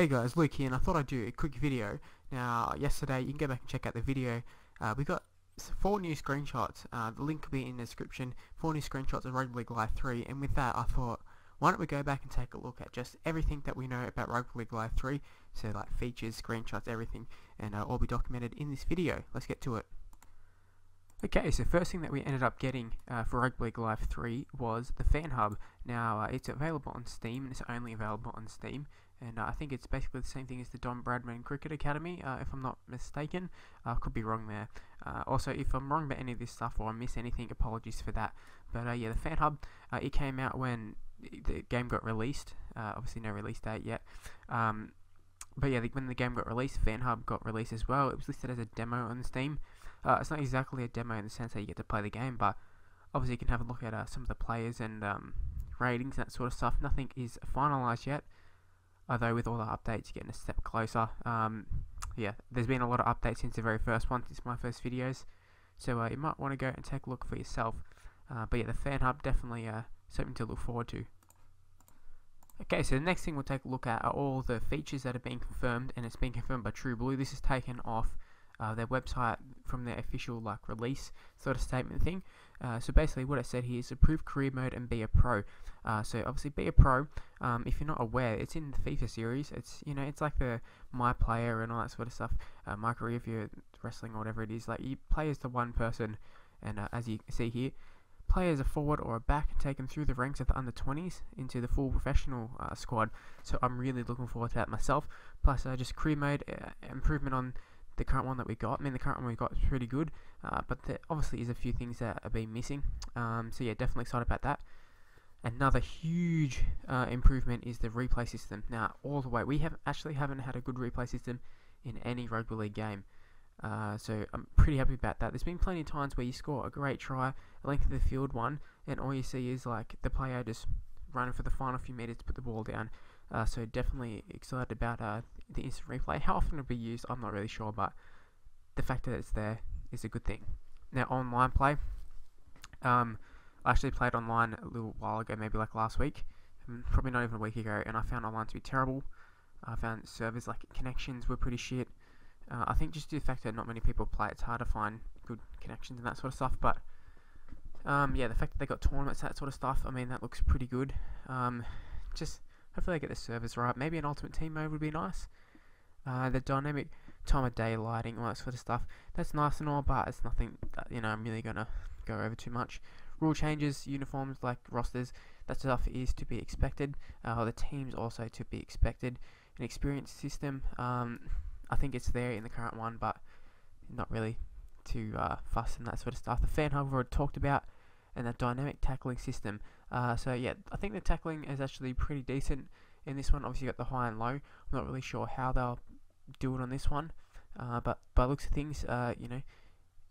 Hey guys, Luke here, and I thought I'd do a quick video. Now, yesterday, you can go back and check out the video. We got 4 new screenshots. The link will be in the description. 4 new screenshots of Rugby League Live 3, and with that, I thought, why don't we go back and take a look at just everything that we know about Rugby League Live 3, so like features, screenshots, everything, and all be documented in this video. Let's get to it. Okay, so first thing that we ended up getting for Rugby League Live 3 was the Fan Hub. Now, it's available on Steam, and it's only available on Steam. And I think it's basically the same thing as the Don Bradman Cricket Academy, if I'm not mistaken. I could be wrong there. Also, if I'm wrong about any of this stuff or I miss anything, apologies for that. But yeah, the Fan Hub, it came out when the game got released. Obviously, no release date yet. But yeah, when the game got released, Fan Hub got released as well. It was listed as a demo on Steam. It's not exactly a demo in the sense that you get to play the game, but obviously you can have a look at some of the players and ratings and that sort of stuff. Nothing is finalised yet. Although with all the updates, you're getting a step closer. Yeah, there's been a lot of updates since the very first one, since my first videos. So you might want to go and take a look for yourself. But yeah, the Fan Hub, definitely something to look forward to. Okay, so the next thing we'll take a look at are all the features that have been confirmed, and it's been confirmed by True Blue. This is taken off their website from their official release sort of statement thing. So basically what it said here is approve career mode and be a pro. So obviously be a pro, if you're not aware, it's in the FIFA series. It's it's like the my player and all that sort of stuff. My career, if you're wrestling or whatever it is, like you play as the one person, and as you see here, play as a forward or a back and take them through the ranks of the under 20s into the full professional squad. So I'm really looking forward to that myself. Plus just career mode, improvement on the current one that we got. I mean, the current one we got is pretty good, but there obviously is a few things that are being missing. So yeah, definitely excited about that. Another huge improvement is the replay system. Now, all the way, we haven't had a good replay system in any rugby league game. So I'm pretty happy about that. There's been plenty of times where you score a great try, a length of the field one, and all you see is like the player just running for the final few meters to put the ball down. So definitely excited about the instant replay. How often it'll be used, I'm not really sure, but the fact that it's there is a good thing. Now, online play, I actually played online a little while ago, maybe like last week, probably not even a week ago, and I found online to be terrible. I found servers, connections were pretty shit. I think just due to the fact that not many people play, it's hard to find good connections and that sort of stuff. But yeah, the fact that they got tournaments, that sort of stuff, I mean, that looks pretty good. Just hopefully they get the servers right. Maybe an ultimate team mode would be nice. The dynamic time of day lighting, all that sort of stuff, that's nice and all, but it's nothing that I'm really gonna go over too much. Rule changes, uniforms like rosters, that stuff is to be expected. The teams also to be expected. An experience system, I think it's there in the current one, but not really too fussed and that sort of stuff. The Fan Hub we've already talked about, and the dynamic tackling system. So yeah, I think the tackling is actually pretty decent in this one. Obviously you got the high and low. I'm not really sure how they'll do it on this one, but by looks of things,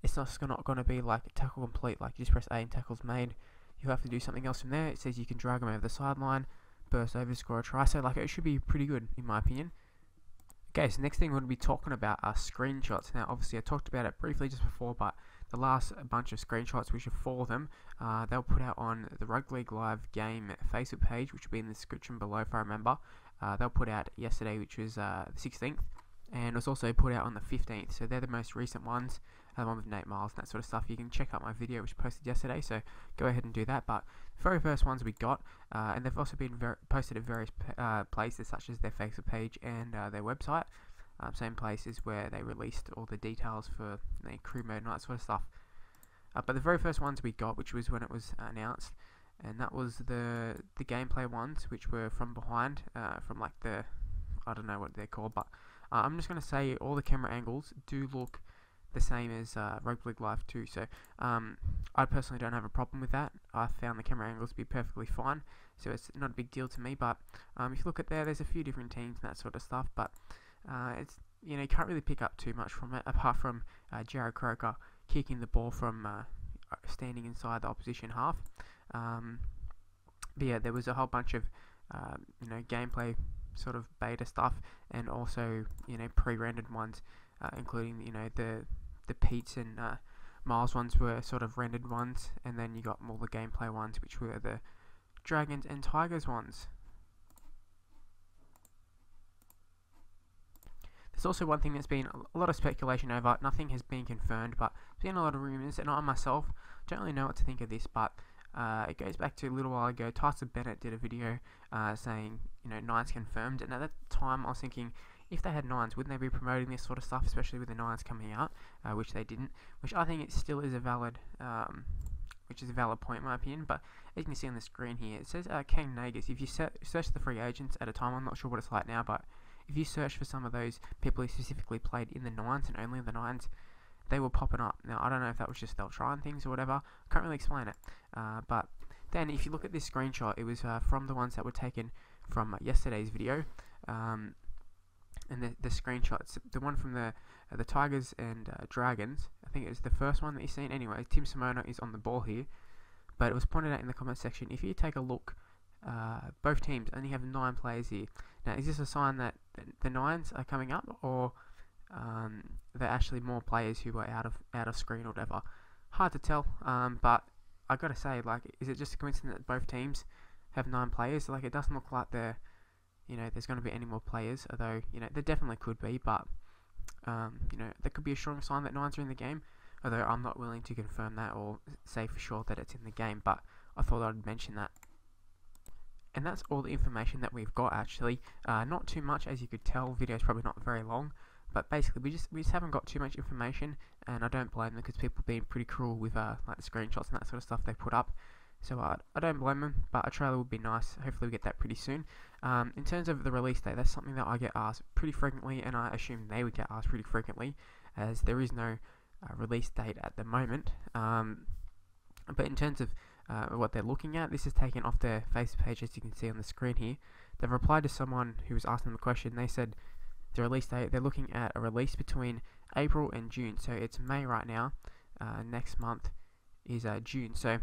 it's not going to be like a tackle complete, like you just press A and tackle's made. You have to do something else from there. It says you can drag them over the sideline, burst over, score a try. So it should be pretty good in my opinion. Okay, so next thing we're going to be talking about are screenshots. Now, obviously, I talked about it briefly just before, but the last bunch of screenshots, we should follow them. They'll put out on the Rugby League Live game Facebook page, which will be in the description below if I remember. They'll put out yesterday, which was the 16th, and it was also put out on the 15th. So they're the most recent ones. The one with Nate Miles and that sort of stuff. You can check out my video which posted yesterday, so go ahead and do that. But the very first ones we got, and they've also been posted at various places such as their Facebook page and their website. Same places where they released all the details for the crew mode and all that sort of stuff. But the very first ones we got, which was when it was announced, and that was the gameplay ones, which were from behind, from like the, I don't know what they're called, but I'm just going to say all the camera angles do look the same as Rugby League Live 2, so I personally don't have a problem with that. I found the camera angles to be perfectly fine, so it's not a big deal to me. But if you look at there's a few different teams and that sort of stuff, but it's you can't really pick up too much from it, apart from Jared Croker kicking the ball from standing inside the opposition half. But yeah, there was a whole bunch of gameplay sort of beta stuff, and also pre-rendered ones, including the Pete's and Miles ones were sort of rendered ones, and then you got all the gameplay ones, which were the Dragons and Tigers ones. There's also one thing that's been a lot of speculation over. Nothing has been confirmed, but there's been a lot of rumours, and I myself don't really know what to think of this, but it goes back to a little while ago. Tyson Bennett did a video saying, nines confirmed, and at that time I was thinking, if they had nines, wouldn't they be promoting this sort of stuff, especially with the nines coming out, which they didn't, which I think it still is a valid point in my opinion. But as you can see on the screen here, it says Kane Nagus. If you search the free agents at a time, I'm not sure what it's like now, but if you search for some of those people who specifically played in the nines and only in the nines, they were popping up. Now, I don't know if that was just they were trying things or whatever. I can't really explain it. But then if you look at this screenshot, it was from the ones that were taken from yesterday's video. And the screenshots, the one from the Tigers and Dragons, I think it was the first one that you've seen. Anyway, Tim Simona is on the ball here. But it was pointed out in the comment section, if you take a look, both teams only have 9 players here. Now, is this a sign that the nines are coming up, or they're actually more players who are out of screen or whatever? Hard to tell, but I gotta say, like, is it just a coincidence that both teams have 9 players? Like, it doesn't look like there's going to be any more players, although, there definitely could be, but, there could be a strong sign that nines are in the game, although I'm not willing to confirm that or say for sure that it's in the game, but I thought I'd mention that. And that's all the information that we've got, actually. Not too much, as you could tell. Video is probably not very long, but basically we just haven't got too much information, and I don't blame them, because people being pretty cruel with like the screenshots and that sort of stuff they put up. So I don't blame them, but a trailer would be nice. Hopefully we get that pretty soon. In terms of the release date, that's something that I get asked pretty frequently, and I assume they would get asked pretty frequently, as there is no release date at the moment. But in terms of what they're looking at, this is taken off their Facebook page, as you can see on the screen here. They've replied to someone who was asking them a question. They said the release date, they're looking at a release between April and June. So it's May right now. Next month is June. So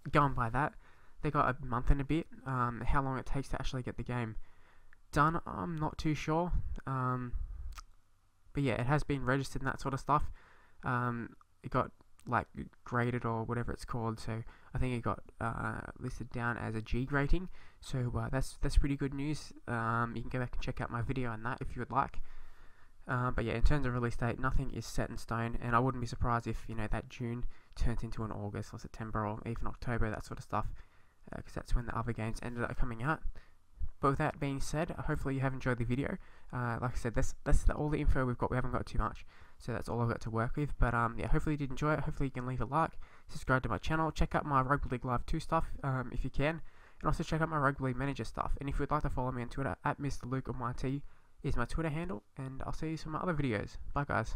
going by that, they got a month and a bit. How long it takes to actually get the game done, I'm not too sure. But yeah, it has been registered and that sort of stuff. It got like graded or whatever it's called, so I think it got listed down as a G rating, so that's pretty good news. You can go back and check out my video on that if you would like. But yeah, in terms of release date, nothing is set in stone, and I wouldn't be surprised if that June turns into an August or September or even October, that sort of stuff, because that's when the other games ended up coming out. But with that being said, hopefully you have enjoyed the video. Like I said, that's all the info we've got. We haven't got too much, so that's all I've got to work with. But yeah, hopefully you did enjoy it. Hopefully you can leave a like, subscribe to my channel, check out my Rugby League Live 2 stuff if you can, and also check out my Rugby League Manager stuff. And if you would like to follow me on Twitter, @MrLukeOnYT is my Twitter handle, and I'll see you in my other videos. Bye guys.